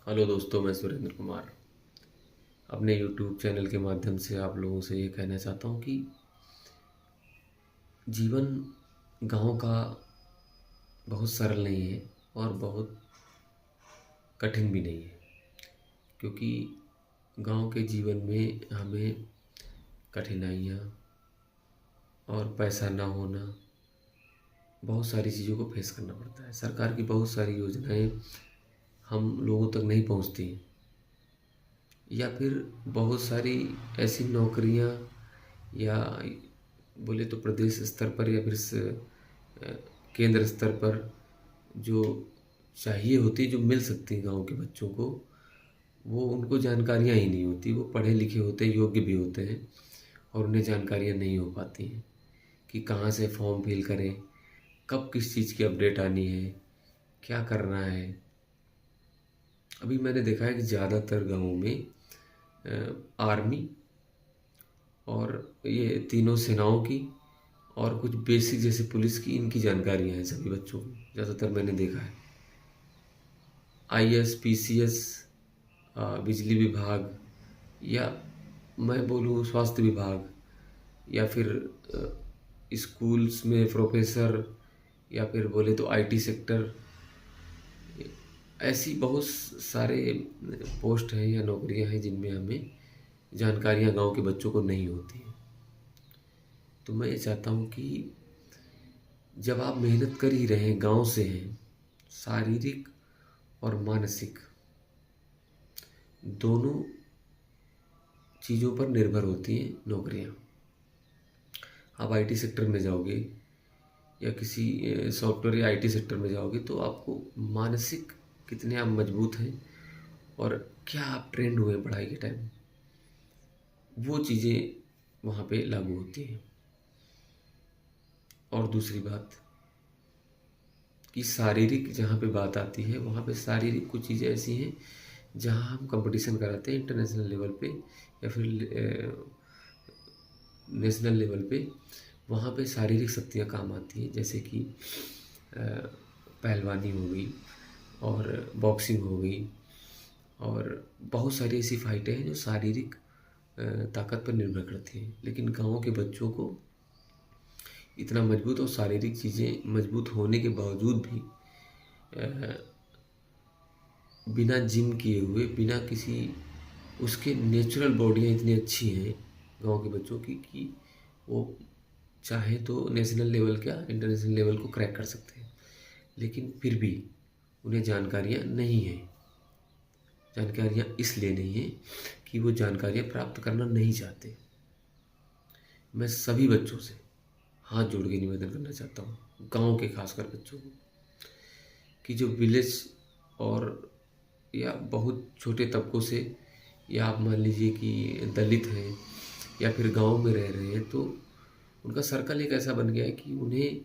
Hello दोस्तों, मैं सुरेंद्र कुमार अपने यूट्यूब चैनल के माध्यम से आप लोगों से ये कहना चाहता हूँ कि जीवन गांव का बहुत सरल नहीं है और बहुत कठिन भी नहीं है, क्योंकि गांव के जीवन में हमें कठिनाइयाँ और पैसा ना होना, बहुत सारी चीज़ों को फेस करना पड़ता है। सरकार की बहुत सारी योजनाएं हम लोगों तक नहीं पहुंचती हैं, या फिर बहुत सारी ऐसी नौकरियां, या बोले तो प्रदेश स्तर पर या फिर अ, केंद्र स्तर पर जो चाहिए होती, जो मिल सकती गांव के बच्चों को, वो उनको जानकारियां ही नहीं होती। वो पढ़े लिखे होते, योग्य भी होते हैं, और उन्हें जानकारियां नहीं हो पाती हैं कि कहाँ से फॉर्म फिल करें, कब किस चीज़ की अपडेट आनी है, क्या करना है। अभी मैंने देखा है कि ज़्यादातर गाँवों में आर्मी और ये तीनों सेनाओं की और कुछ बेसिक जैसे पुलिस की, इनकी जानकारियां हैं सभी बच्चों को। ज़्यादातर मैंने देखा है आईएएस, पीसीएस, बिजली विभाग, या मैं बोलूँ स्वास्थ्य विभाग, या फिर स्कूल्स में प्रोफेसर, या फिर बोले तो आईटी सेक्टर। ऐसी बहुत सारे पोस्ट हैं या नौकरियां हैं जिनमें हमें जानकारियां गांव के बच्चों को नहीं होती हैं। तो मैं ये चाहता हूँ कि जब आप मेहनत कर ही रहे हैं, गांव से हैं, शारीरिक और मानसिक दोनों चीज़ों पर निर्भर होती हैं नौकरियां। आप आईटी सेक्टर में जाओगे या किसी सॉफ्टवेयर या आईटी सेक्टर में जाओगे तो आपको मानसिक कितने आप मजबूत हैं और क्या आप ट्रेंड हुए पढ़ाई के टाइम, वो चीज़ें वहाँ पे लागू होती हैं। और दूसरी बात कि शारीरिक जहाँ पे बात आती है, वहाँ पे शारीरिक कुछ चीज़ें ऐसी हैं जहाँ हम कंपटीशन कराते हैं इंटरनेशनल लेवल पे या फिर नेशनल लेवल पे। वहाँ पे शारीरिक शक्तियाँ काम आती हैं, जैसे कि पहलवानी हो गई और बॉक्सिंग हो गई, और बहुत सारी ऐसी फाइटें हैं जो शारीरिक ताकत पर निर्भर करती हैं। लेकिन गाँव के बच्चों को इतना मजबूत और शारीरिक चीज़ें मजबूत होने के बावजूद भी बिना जिम किए हुए, बिना किसी उसके नेचुरल बॉडियाँ इतनी अच्छी हैं गांव के बच्चों की कि वो चाहे तो नेशनल लेवल क्या इंटरनेशनल लेवल को क्रैक कर सकते हैं। लेकिन फिर भी उन्हें जानकारियाँ नहीं हैं। जानकारियाँ इसलिए नहीं हैं कि वो जानकारियाँ प्राप्त करना नहीं चाहते। मैं सभी बच्चों से हाथ जोड़ के निवेदन करना चाहता हूँ, गांव के खासकर बच्चों को, कि जो विलेज और या बहुत छोटे तबकों से, या आप मान लीजिए कि दलित हैं या फिर गांव में रह रहे हैं, तो उनका सर्कल एक ऐसा बन गया है कि उन्हें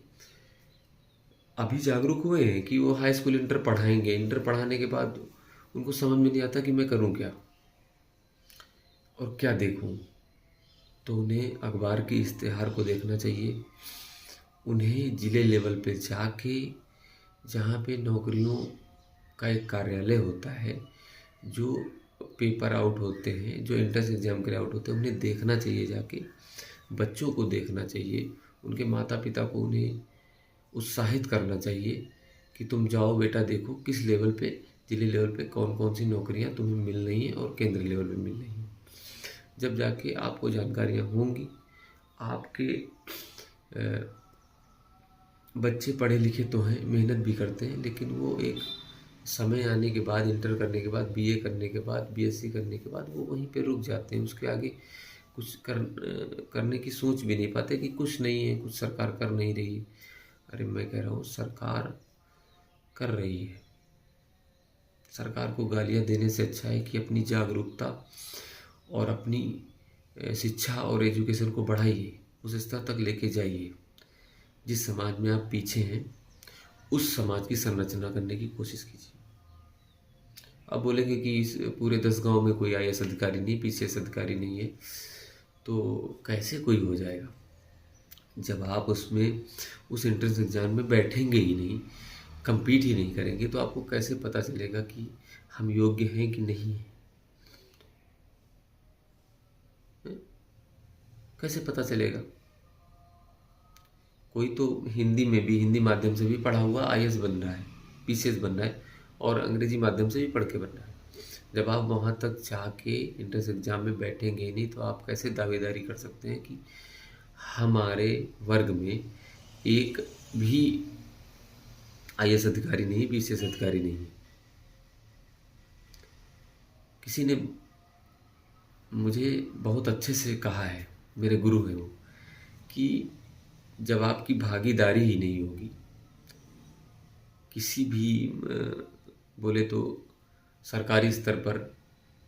अभी जागरूक हुए हैं कि वो हाई स्कूल इंटर पढ़ाएंगे। इंटर पढ़ाने के बाद उनको समझ में नहीं आता कि मैं करूं क्या और क्या देखूं। तो उन्हें अखबार के इश्तेहार को देखना चाहिए। उन्हें ज़िले लेवल पे जाके, जहाँ पे नौकरियों का एक कार्यालय होता है, जो पेपर आउट होते हैं, जो एंट्रेंस एग्ज़ाम के लिए आउट होते हैं, उन्हें देखना चाहिए जाके, बच्चों को देखना चाहिए, उनके माता पिता को उन्हें उत्साहित करना चाहिए कि तुम जाओ बेटा, देखो किस लेवल पे, जिले लेवल पे कौन कौन सी नौकरियां तुम्हें मिल रही हैं और केंद्र लेवल पे मिल रही हैं। जब जाके आपको जानकारियां होंगी, आपके बच्चे पढ़े लिखे तो हैं, मेहनत भी करते हैं, लेकिन वो एक समय आने के बाद, इंटर करने के बाद, बीए करने के बाद, बीएससी करने के बाद वो वहीं पे रुक जाते हैं। उसके आगे कुछ करने की सोच भी नहीं पाते कि कुछ नहीं है, कुछ सरकार कर नहीं रही। अरे मैं कह रहा हूँ सरकार कर रही है। सरकार को गालियाँ देने से अच्छा है कि अपनी जागरूकता और अपनी शिक्षा और एजुकेशन को बढ़ाइए, उस स्तर तक लेके जाइए। जिस समाज में आप पीछे हैं, उस समाज की संरचना करने की कोशिश कीजिए। अब बोलेंगे कि इस पूरे 10 गांव में कोई आईएएस अधिकारी नहीं, पीसीएस अधिकारी नहीं है, तो कैसे कोई हो जाएगा जब आप उसमें उस एंट्रेंस एग्ज़ाम में बैठेंगे ही नहीं, compete ही नहीं करेंगे तो आपको कैसे पता चलेगा कि हम योग्य हैं कि नहीं हैं? कैसे पता चलेगा? कोई तो हिंदी माध्यम से भी पढ़ा हुआ आईएएस बन रहा है, पीसीएस बन रहा है, और अंग्रेजी माध्यम से भी पढ़ के बन रहा है। जब आप वहाँ तक जाके एंट्रेंस एग्ज़ाम में बैठेंगे ही नहीं तो आप कैसे दावेदारी कर सकते हैं कि हमारे वर्ग में एक भी आईएएस अधिकारी नहीं, पीसीएस अधिकारी नहीं है? किसी ने मुझे बहुत अच्छे से कहा है, मेरे गुरु हैं वो, कि जब आपकी भागीदारी ही नहीं होगी किसी भी बोले तो सरकारी स्तर पर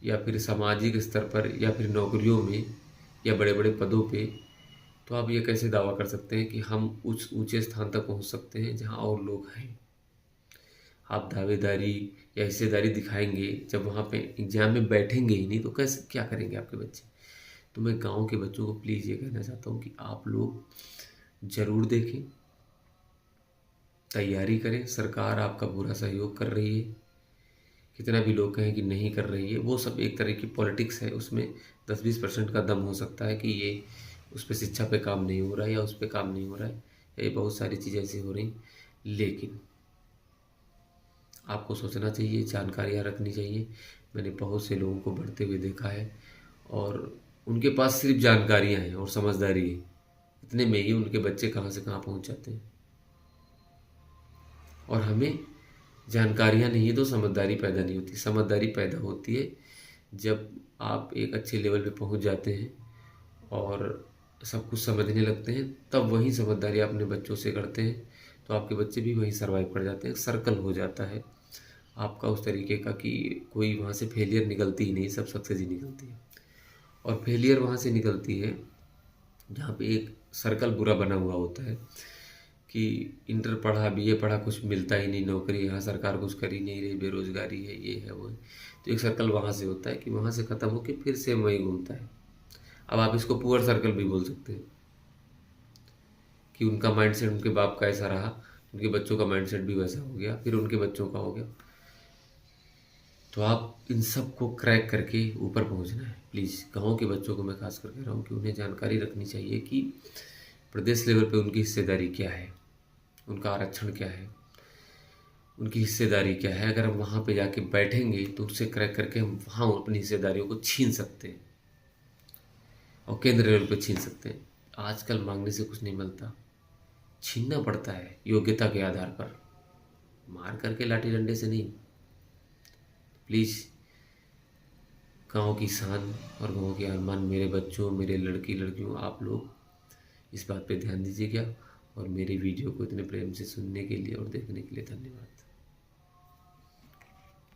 या फिर सामाजिक स्तर पर या फिर नौकरियों में या बड़े बड़े पदों पे, तो आप ये कैसे दावा कर सकते हैं कि हम उस ऊंचे स्थान तक पहुंच सकते हैं जहां और लोग हैं? आप दावेदारी या हिस्सेदारी दिखाएंगे जब वहाँ पे एग्ज़ाम में बैठेंगे ही नहीं तो कैसे क्या करेंगे आपके बच्चे? तो मैं गांव के बच्चों को प्लीज़ ये कहना चाहता हूँ कि आप लोग ज़रूर देखें, तैयारी करें। सरकार आपका पूरा सहयोग कर रही है, कितना भी लोग कहें कि नहीं कर रही है, वो सब एक तरह की पॉलिटिक्स है। उसमें 10-20% का दम हो सकता है कि ये उस पर शिक्षा पे काम नहीं हो रहा है या उस पर काम नहीं हो रहा है, ये बहुत सारी चीज़ें ऐसी हो रही, लेकिन आपको सोचना चाहिए, जानकारियाँ रखनी चाहिए। मैंने बहुत से लोगों को बढ़ते हुए देखा है और उनके पास सिर्फ जानकारियाँ हैं और समझदारी है, इतने में ही उनके बच्चे कहाँ से कहाँ पहुँच जाते हैं। और हमें जानकारियाँ नहीं है तो समझदारी पैदा नहीं होती। समझदारी पैदा होती है जब आप एक अच्छे लेवल पे पहुँच जाते हैं और सब कुछ समझने लगते हैं, तब वही समझदारी अपने बच्चों से करते हैं तो आपके बच्चे भी वहीं सर्वाइव कर जाते हैं। सर्कल हो जाता है आपका उस तरीके का कि कोई वहाँ से फेलियर निकलती ही नहीं, सब सक्सेस ही निकलती है। और फेलियर वहाँ से निकलती है जहाँ पे एक सर्कल बुरा बना हुआ होता है कि इंटर पढ़ा, बीए पढ़ा, कुछ मिलता ही नहीं, नौकरी यहाँ सरकार कुछ कर ही नहीं रही, बेरोजगारी है, ये है वो है। तो एक सर्कल वहाँ से होता है कि वहाँ से ख़त्म होकर फिर से वही घूमता है। अब आप इसको पुअर सर्कल भी बोल सकते हैं कि उनका माइंडसेट उनके बाप का ऐसा रहा, उनके बच्चों का माइंडसेट भी वैसा हो गया, फिर उनके बच्चों का हो गया। तो आप इन सब को क्रैक करके ऊपर पहुंचना है। प्लीज़ गाँव के बच्चों को मैं खास कर कह रहा हूँ कि उन्हें जानकारी रखनी चाहिए कि प्रदेश लेवल पे उनकी हिस्सेदारी क्या है, उनका आरक्षण क्या है, उनकी हिस्सेदारी क्या है। अगर हम वहाँ पे जाके बैठेंगे तो उससे क्रैक करके हम वहाँ अपनी हिस्सेदारियों को छीन सकते हैं और केंद्र लेवल पे छीन सकते हैं। आजकल मांगने से कुछ नहीं मिलता, छीनना पड़ता है योग्यता के आधार पर, मार करके लाठी डंडे से नहीं। प्लीज़ गाँव की शान और गाँव के अरमान मेरे बच्चों, मेरे लड़की लड़कियों, आप लोग इस बात पे ध्यान दीजिएगा। और मेरे वीडियो को इतने प्रेम से सुनने के लिए और देखने के लिए धन्यवाद।